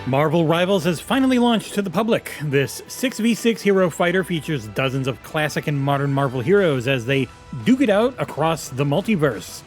Marvel Rivals has finally launched to the public. This 6v6 hero fighter features dozens of classic and modern Marvel heroes as they duke it out across the multiverse.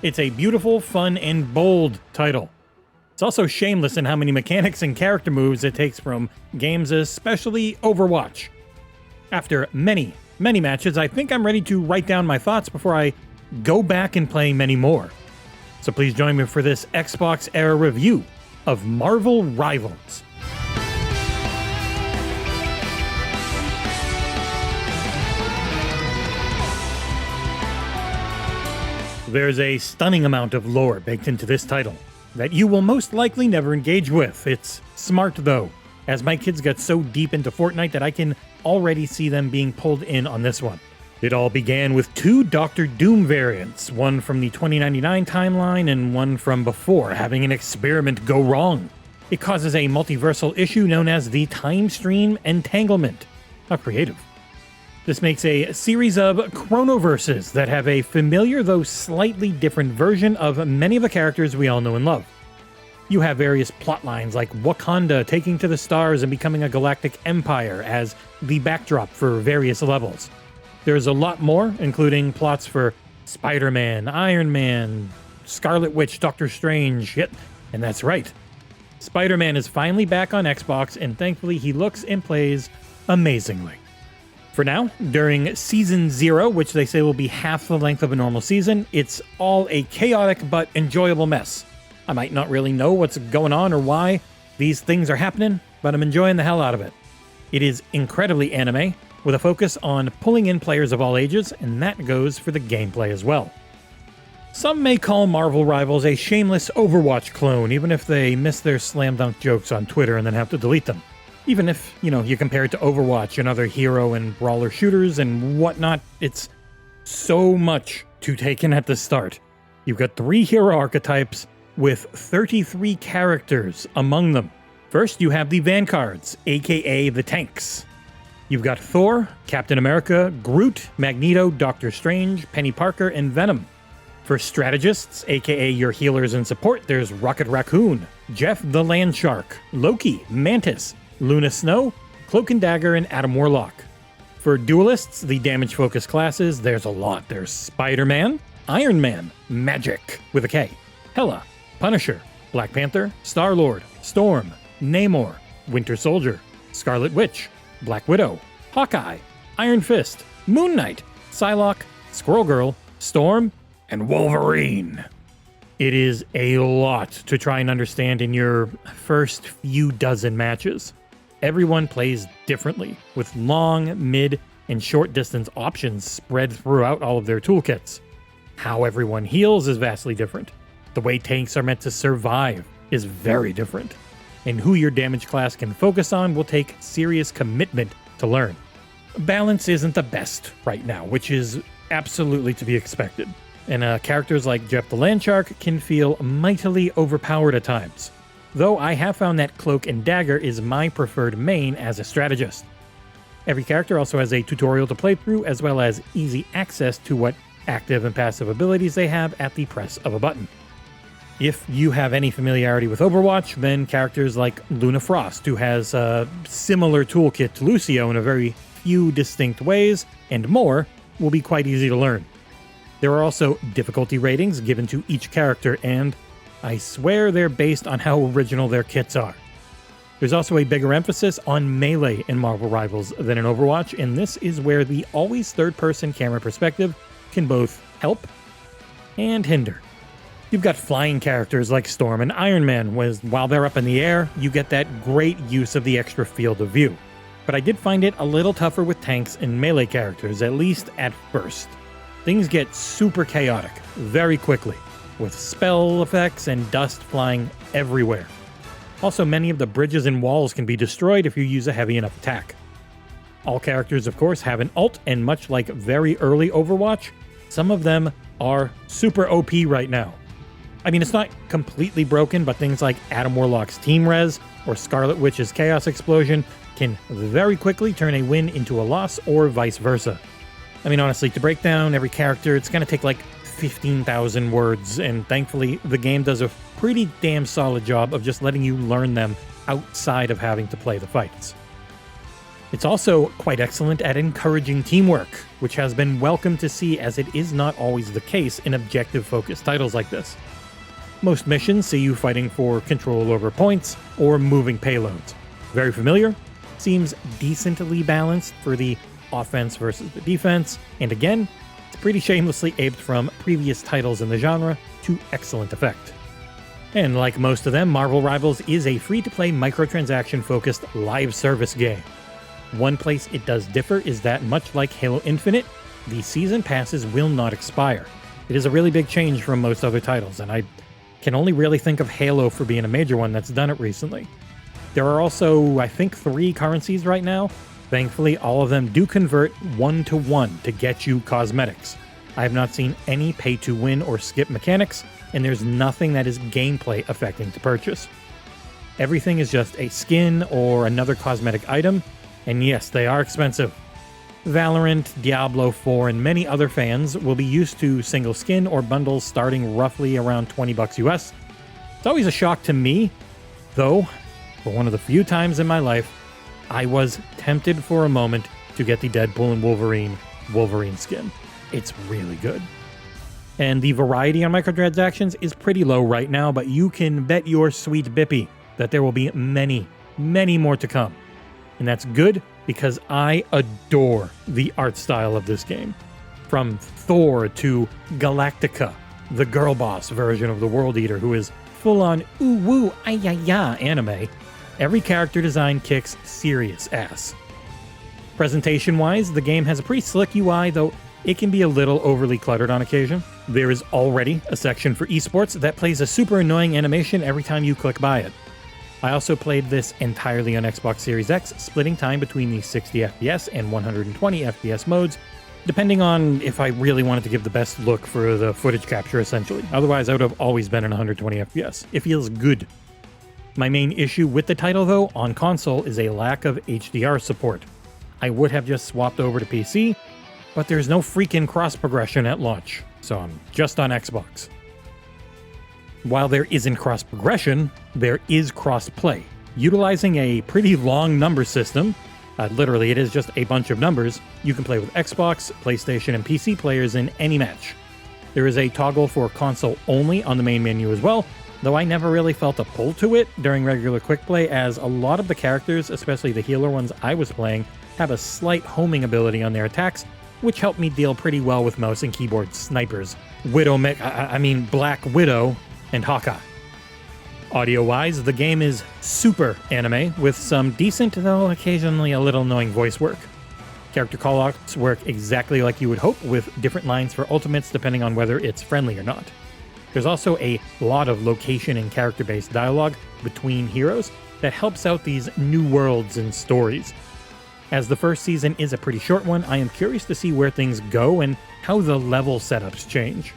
It's a beautiful, fun, and bold title. It's also shameless in how many mechanics and character moves it takes from games, especially Overwatch. After many matches, I think I'm ready to write down my thoughts before I go back and play many more. So please join me for this XboxEra review of Marvel Rivals. There's a stunning amount of lore baked into this title that you will most likely never engage with. It's smart though, as my kids got so deep into Fortnite that I can already see them being pulled in on this one. It all began with two Doctor Doom variants, one from the 2099 timeline and one from before, having an experiment go wrong. It causes a multiversal issue known as the Time Stream Entanglement. How creative. This makes a series of chronoverses that have a familiar though slightly different version of many of the characters we all know and love. You have various plot lines like Wakanda taking to the stars and becoming a galactic empire as the backdrop for various levels. There's a lot more, including plots for Spider-Man, Iron Man, Scarlet Witch, Doctor Strange, and that's right. Spider-Man is finally back on Xbox, and thankfully he looks and plays amazingly. For now, during Season 0, which they say will be half the length of a normal season, it's all a chaotic but enjoyable mess. I might not really know what's going on or why these things are happening, but I'm enjoying the hell out of it. It is incredibly anime, with a focus on pulling in players of all ages, and that goes for the gameplay as well. Some may call Marvel Rivals a shameless Overwatch clone, even if they miss their slam dunk jokes on Twitter and then have to delete them. Even if, you compare it to Overwatch and other hero and brawler shooters and whatnot, it's so much to take in at the start. You've got 3 hero archetypes with 33 characters among them. First, you have the Vanguards, aka the tanks. You've got Thor, Captain America, Groot, Magneto, Doctor Strange, Penny Parker, and Venom. For strategists, aka your healers and support, there's Rocket Raccoon, Jeff the Land Shark, Loki, Mantis, Luna Snow, Cloak and Dagger, and Adam Warlock. For duelists, the damage-focused classes, there's a lot. There's Spider-Man, Iron Man, Magic with a K, Hela, Punisher, Black Panther, Star-Lord, Storm, Namor, Winter Soldier, Scarlet Witch, Black Widow, Hawkeye, Iron Fist, Moon Knight, Psylocke, Squirrel Girl, Storm, and Wolverine. It is a lot to try and understand in your first few dozen matches. Everyone plays differently, with long, mid, and short distance options spread throughout all of their toolkits. How everyone heals is vastly different. The way tanks are meant to survive is very different. And who your damage class can focus on will take serious commitment to learn. Balance isn't the best right now, which is absolutely to be expected. And characters like Jeff the Landshark can feel mightily overpowered at times. Though I have found that Cloak and Dagger is my preferred main as a strategist. Every character also has a tutorial to play through, as well as easy access to what active and passive abilities they have at the press of a button. If you have any familiarity with Overwatch, then characters like Luna Frost, who has a similar toolkit to Lucio in a very few distinct ways, and more, will be quite easy to learn. There are also difficulty ratings given to each character, and I swear they're based on how original their kits are. There's also a bigger emphasis on melee in Marvel Rivals than in Overwatch, and this is where the always third-person camera perspective can both help and hinder. You've got flying characters like Storm and Iron Man, while they're up in the air, you get that great use of the extra field of view. But I did find it a little tougher with tanks and melee characters, at least at first. Things get super chaotic very quickly, with spell effects and dust flying everywhere. Also, many of the bridges and walls can be destroyed if you use a heavy enough attack. All characters, of course, have an ult, and much like very early Overwatch, some of them are super OP right now. I mean, it's not completely broken, but things like Adam Warlock's Team Res or Scarlet Witch's Chaos Explosion can very quickly turn a win into a loss, or vice versa. I mean, honestly, to break down every character, it's going to take like 15,000 words, and thankfully the game does a pretty damn solid job of just letting you learn them outside of having to play the fights. It's also quite excellent at encouraging teamwork, which has been welcome to see as it is not always the case in objective-focused titles like this. Most missions see you fighting for control over points or moving payloads. Very familiar, seems decently balanced for the offense versus the defense, and again, it's pretty shamelessly aped from previous titles in the genre to excellent effect. And like most of them, Marvel Rivals is a free-to-play microtransaction-focused live service game. One place it does differ is that, much like Halo Infinite, the season passes will not expire. It is a really big change from most other titles, and I can only really think of Halo for being a major one that's done it recently. There are also, I think, 3 currencies right now. Thankfully, all of them do convert 1-to-1 to get you cosmetics. I have not seen any pay-to-win or skip mechanics, and there's nothing that is gameplay affecting to purchase. Everything is just a skin or another cosmetic item, and yes, they are expensive. Valorant, Diablo 4, and many other fans will be used to single skin or bundles starting roughly around $20 US. It's always a shock to me, though, for one of the few times in my life, I was tempted for a moment to get the Deadpool and Wolverine skin. It's really good. And the variety on microtransactions is pretty low right now, but you can bet your sweet bippy that there will be many, many more to come. And that's good because I adore the art style of this game. From Thor to Galactica, the girl boss version of the World Eater who is full-on ooh-woo, ay-ya-ya anime, every character design kicks serious ass. Presentation-wise, the game has a pretty slick UI, though it can be a little overly cluttered on occasion. There is already a section for esports that plays a super annoying animation every time you click by it. I also played this entirely on Xbox Series X, splitting time between the 60 FPS and 120 FPS modes, depending on if I really wanted to give the best look for the footage capture, essentially. Otherwise, I would have always been in 120 FPS. It feels good. My main issue with the title, though, on console is a lack of HDR support. I would have just swapped over to PC, but there's no freaking cross-progression at launch, so I'm just on Xbox. While there isn't cross-progression, there is cross-play. Utilizing a pretty long number system, literally it is just a bunch of numbers, you can play with Xbox, PlayStation, and PC players in any match. There is a toggle for console only on the main menu as well, though I never really felt a pull to it during regular quick play, as a lot of the characters, especially the healer ones I was playing, have a slight homing ability on their attacks, which helped me deal pretty well with mouse and keyboard snipers. Black Widow and Hawkeye. Audio-wise, the game is super anime, with some decent, though occasionally a little annoying voice work. Character callouts work exactly like you would hope, with different lines for ultimates depending on whether it's friendly or not. There's also a lot of location and character-based dialogue between heroes that helps out these new worlds and stories. As the first season is a pretty short one, I am curious to see where things go and how the level setups change.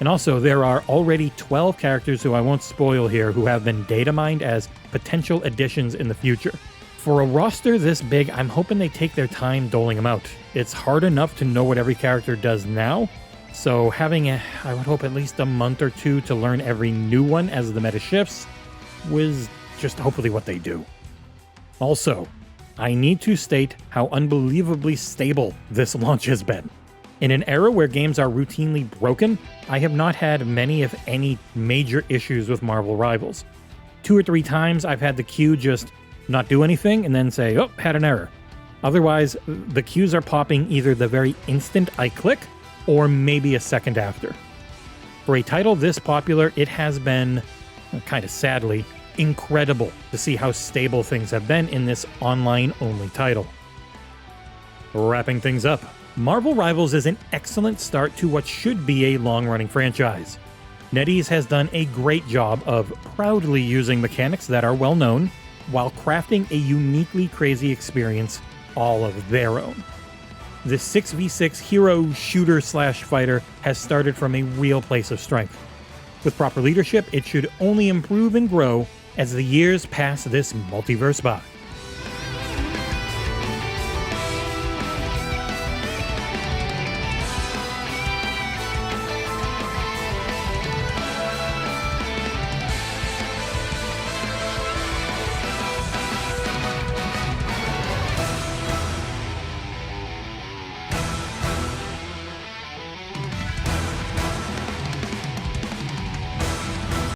And also, there are already 12 characters who I won't spoil here who have been data mined as potential additions in the future. For a roster this big, I'm hoping they take their time doling them out. It's hard enough to know what every character does now, so having, I would hope, at least a month or 2 to learn every new one as the meta shifts was just hopefully what they do. Also, I need to state how unbelievably stable this launch has been. In an era where games are routinely broken, I have not had many, if any, major issues with Marvel Rivals. 2 or 3 times I've had the queue just not do anything and then say, oh, had an error. Otherwise, the queues are popping either the very instant I click or maybe a second after. For a title this popular, it has been, kind of sadly, incredible to see how stable things have been in this online-only title. Wrapping things up, Marvel Rivals is an excellent start to what should be a long-running franchise. NetEase has done a great job of proudly using mechanics that are well known, while crafting a uniquely crazy experience all of their own. This 6v6 hero shooter/fighter has started from a real place of strength. With proper leadership, it should only improve and grow as the years pass this multiverse by.